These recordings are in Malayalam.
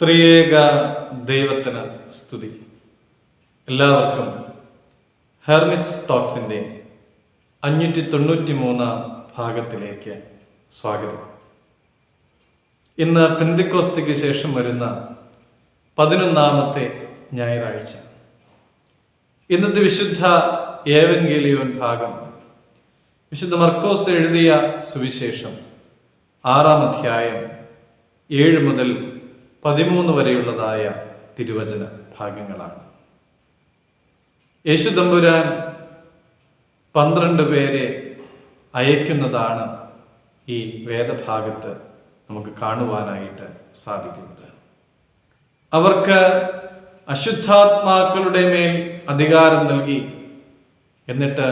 ത്രിയേക ദൈവത്തിന് സ്തുതി. എല്ലാവർക്കും ഹെർമിറ്റ്സ് ടോക്സിൻ്റെ 593 ഭാഗത്തിലേക്ക് സ്വാഗതം. ഇന്ന് പെന്തിക്കോസ്തിക്ക് ശേഷം വരുന്ന 11ാമത്തെ ഞായറാഴ്ച. ഇന്നത്തെ വിശുദ്ധ ഏവൻഗേലിയോൻ ഭാഗം വിശുദ്ധ മർക്കോസ് എഴുതിയ സുവിശേഷം 6-ാം അധ്യായം 7 മുതൽ 13 വരെയുള്ളതായ തിരുവചന ഭാഗങ്ങളാണ്. യേശു തമ്പുരാൻ 12 പേരെ അയക്കുന്നതാണ് ഈ വേദഭാഗത്ത് നമുക്ക് കാണുവാനായിട്ട് സാധിക്കുന്നത്. അവർക്ക് അശുദ്ധാത്മാക്കളുടെ മേൽ അധികാരം നൽകി. എന്നിട്ട്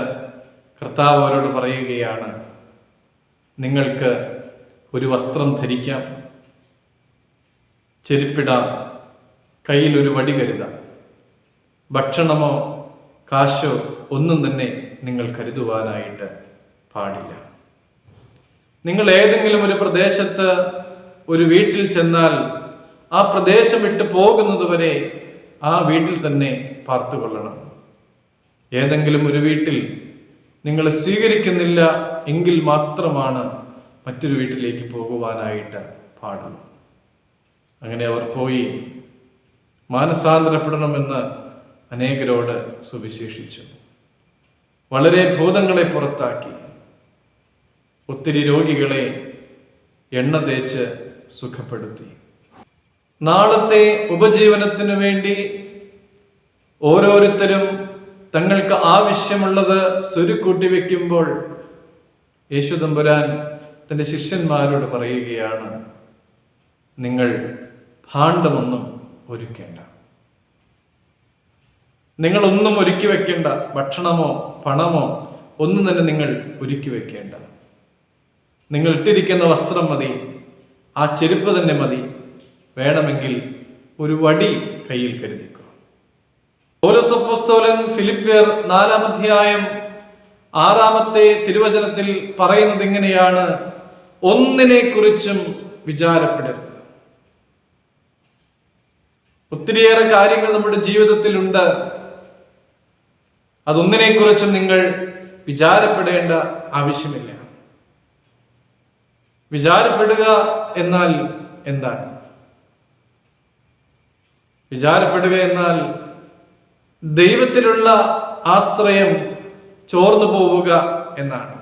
കർത്താവ് അവരോട് പറയുകയാണ്, നിങ്ങൾക്ക് ഒരു വസ്ത്രം ധരിക്കാം, ചെരുപ്പിടാം, കയ്യിലൊരു വടി കരുതാം. ഭക്ഷണമോ കാശോ ഒന്നും തന്നെ നിങ്ങൾ കരുതുവാനായിട്ട് പാടില്ല. നിങ്ങൾ ഏതെങ്കിലും ഒരു പ്രദേശത്ത് ഒരു വീട്ടിൽ ചെന്നാൽ ആ പ്രദേശം വിട്ട് പോകുന്നത് വരെ ആ വീട്ടിൽ തന്നെ പാർത്തുകൊള്ളണം. ഏതെങ്കിലും ഒരു വീട്ടിൽ നിങ്ങൾ സ്വീകരിക്കുന്നില്ല എങ്കിൽ മാത്രമാണ് മറ്റൊരു വീട്ടിലേക്ക് പോകുവാനായിട്ട് പാടുള്ളൂ. അങ്ങനെ അവർ പോയി മാനസാന്തരപ്പെടണമെന്ന് അനേകരോട് സുവിശേഷിച്ചു. വളരെ ഭൂതങ്ങളെ പുറത്താക്കി, ഒത്തിരി രോഗികളെ എണ്ണ തേച്ച് സുഖപ്പെടുത്തി. നാളത്തെ ഉപജീവനത്തിനു വേണ്ടി ഓരോരുത്തരും തങ്ങൾക്ക് ആവശ്യമുള്ളത് സ്വരുക്കൂട്ടി വെക്കുമ്പോൾ യേശു തമ്പുരാൻ തൻ്റെ ശിഷ്യന്മാരോട് പറയുകയാണ്, നിങ്ങൾ ഭാണ്ഡമൊന്നും ഒരുക്കേണ്ട, നിങ്ങളൊന്നും ഒരുക്കി വെക്കേണ്ട. ഭക്ഷണമോ പണമോ ഒന്നും തന്നെ നിങ്ങൾ ഒരുക്കി വെക്കേണ്ട. നിങ്ങൾ ഇട്ടിരിക്കുന്ന വസ്ത്രം മതി, ആ ചെരുപ്പ് തന്നെ മതി. വേണമെങ്കിൽ ഒരു വടി കയ്യിൽ കരുതിക്കോ. പൗലോസ് അപ്പോസ്തലൻ ഫിലിപ്പിയർ 4-ാം അധ്യായം 6-ാമത്തെ തിരുവചനത്തിൽ പറയുന്നത് ഇങ്ങനെയാണ്: ഒന്നിനെ കുറിച്ചും വിചാരപ്പെടരുത്. ഒത്തിരിയേറെ കാര്യങ്ങൾ നമ്മുടെ ജീവിതത്തിലുണ്ട്. അതൊന്നിനെ കുറിച്ചും നിങ്ങൾ വിചാരപ്പെടേണ്ട ആവശ്യമില്ല. വിചാരപ്പെടുക എന്നാൽ എന്താണ്? വിചാരപ്പെടുക എന്നാൽ ദൈവത്തിലുള്ള ആശ്രയം ചോർന്നു പോവുക എന്നാണ്.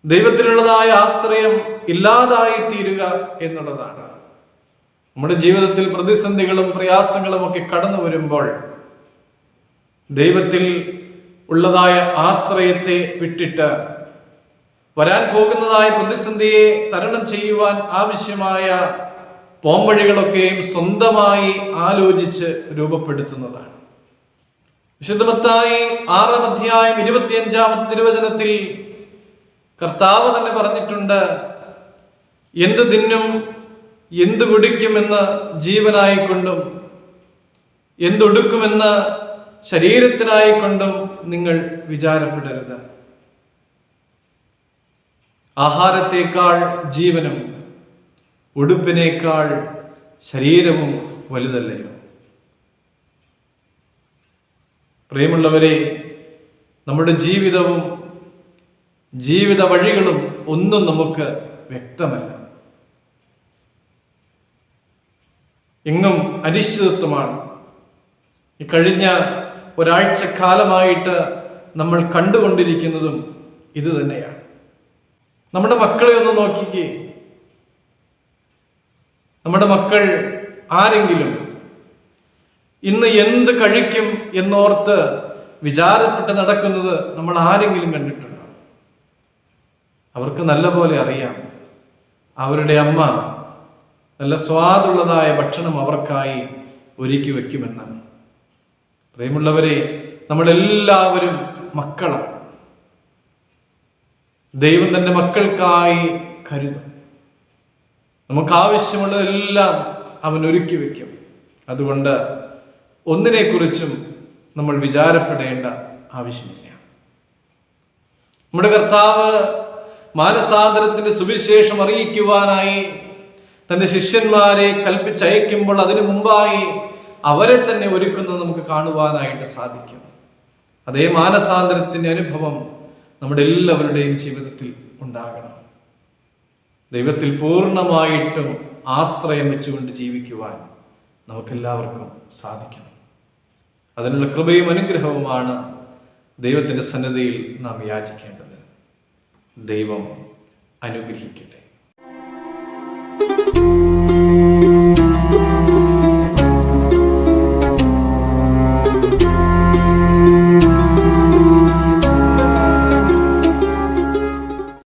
ദൈവത്തിലുള്ളതായ ആശ്രയം ഇല്ലാതായി തീരുക എന്നുള്ളതാണ്. നമ്മുടെ ജീവിതത്തിൽ പ്രതിസന്ധികളും പ്രയാസങ്ങളും ഒക്കെ കടന്നു വരുമ്പോൾ ദൈവത്തിൽ ഉള്ളതായ ആശ്രയത്തെ വിട്ടിട്ട് വരാൻ പോകുന്നതായ പ്രതിസന്ധിയെ തരണം ചെയ്യുവാൻ ആവശ്യമായ പോംവഴികളൊക്കെയും സ്വന്തമായി ആലോചിച്ച് രൂപപ്പെടുത്തുന്നതാണ്. വിശുദ്ധ മത്തായി 6-ാം അധ്യായം 25-ാമത്തെ തിരുവചനത്തിൽ കർത്താവ് തന്നെ പറഞ്ഞിട്ടുണ്ട്, എന്ത് തിന്നും എന്ത് കുടിക്കുമെന്ന് ജീവനായിക്കൊണ്ടും എന്തൊടുക്കുമെന്ന് ശരീരത്തിനായിക്കൊണ്ടും നിങ്ങൾ വിചാരപ്പെടരുത്. ആഹാരത്തേക്കാൾ ജീവനും ഉടുപ്പിനേക്കാൾ ശരീരവും വലുതല്ലയോ? പ്രിയമുള്ളവരെ, നമ്മുടെ ജീവിതവും ജീവിത വഴികളും ഒന്നും നമുക്ക് വ്യക്തമല്ല. എങ്ങും അനിശ്ചിതത്വമാണ്. ഈ കഴിഞ്ഞ ഒരാഴ്ചക്കാലമായിട്ട് നമ്മൾ കണ്ടുകൊണ്ടിരിക്കുന്നതും ഇത് തന്നെയാണ്. നമ്മുടെ മക്കളെ ഒന്ന് നോക്കിക്കേ. നമ്മുടെ മക്കൾ ആരെങ്കിലും ഇന്ന് എന്ത് കഴിക്കും എന്നോർത്ത് വിചാരപ്പെട്ട് നടക്കുന്നത് നമ്മൾ ആരെങ്കിലും കണ്ടിട്ടുണ്ടോ? അവർക്ക് നല്ല പോലെ അറിയാം, അവരുടെ അമ്മ നല്ല സ്വാദുള്ളതായ ഭക്ഷണം അവർക്കായി ഒരുക്കി വെക്കുമെന്നാണ്. പ്രിയമുള്ളവരെ, നമ്മളെല്ലാവരും മക്കളാണ്. ദൈവം തന്റെ മക്കൾക്കായി കരുതും. നമുക്ക് ആവശ്യമുള്ളതെല്ലാം അവൻ ഒരുക്കി വെക്കും. അതുകൊണ്ട് ഒന്നിനെ കുറിച്ചും നമ്മൾ വിചാരപ്പെടേണ്ട ആവശ്യമില്ല. നമ്മുടെ കർത്താവ് മാനസാന്തരത്തിന്റെ സുവിശേഷം അറിയിക്കുവാനായി തൻ്റെ ശിഷ്യന്മാരെ കൽപ്പിച്ചയക്കുമ്പോൾ അതിനു മുമ്പായി അവരെ തന്നെ ഒരുക്കുന്നത് നമുക്ക് കാണുവാനായിട്ട് സാധിക്കും. അതേ മാനസാന്തരത്തിൻ്റെ അനുഭവം നമ്മുടെ എല്ലാവരുടെയും ജീവിതത്തിൽ ഉണ്ടാകണം. ദൈവത്തിൽ പൂർണ്ണമായിട്ടും ആശ്രയം വെച്ചുകൊണ്ട് ജീവിക്കുവാൻ നമുക്കെല്ലാവർക്കും സാധിക്കണം. അതിനുള്ള കൃപയും അനുഗ്രഹവുമാണ് ദൈവത്തിൻ്റെ സന്നിധിയിൽ നാം യാചിക്കേണ്ടത്. ദൈവം അനുഗ്രഹിക്കട്ടെ.